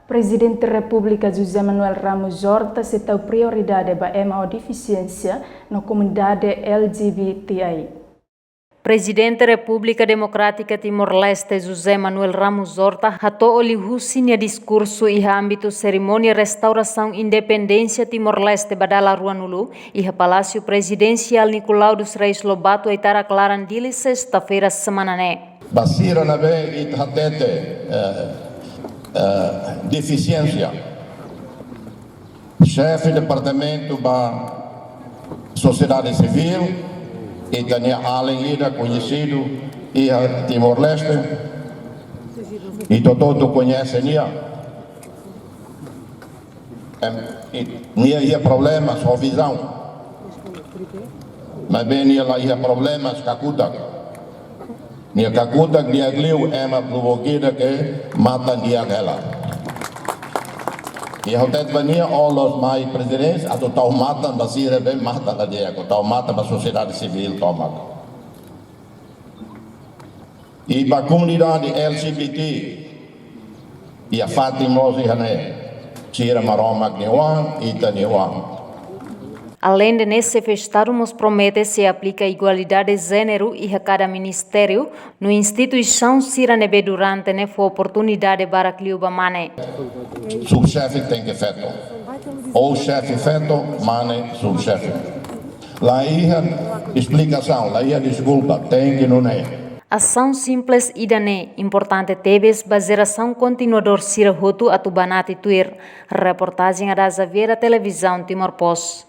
Presidente da República José Manuel Ramos Horta citou prioridade para a deficiência na comunidade LGBTI. Presidente da República Democrática Timor-Leste José Manuel Ramos Horta hatou olihusinya discurso e âmbito cerimônia restauração independência Timor-Leste badala Ruanulu e Palácio Presidencial Nicolau dos Reis Lobato itara claran dili sexta-feira semanane. Basira na be it hatete deficiência. Chefe de departamento da sociedade civil e Daniel Allen Lida, conhecido e Timor-Leste, e todo conhece nia. Nia problema só visão, mas bem nia lá ia problemas kakutak. Nia kakutak dia gliu ema provokida que mata dia ela. E hotet vania all os mai presidentes atau tau mata basira bem mata la dia ko tau mata ba sociedade civil tau mata. E ba comunidade LGBT e a Fatimos e hane tira maroma gnewan e tanewan. Além de nesse festarumus promete se aplica igualdade de gênero e a cada ministério no instituição Siranebe durante ne for oportunidade para cliuba mane. Subchefe tem que feto. Ou chefe feto, mane subchefe. Lá ia explicação, lá ia desculpa, tem que não é. Ação simples e dane, importante tebes, baseração continuador sira hotu atubanati tuir. Reportagem da Zaviera Televisão Timor Post.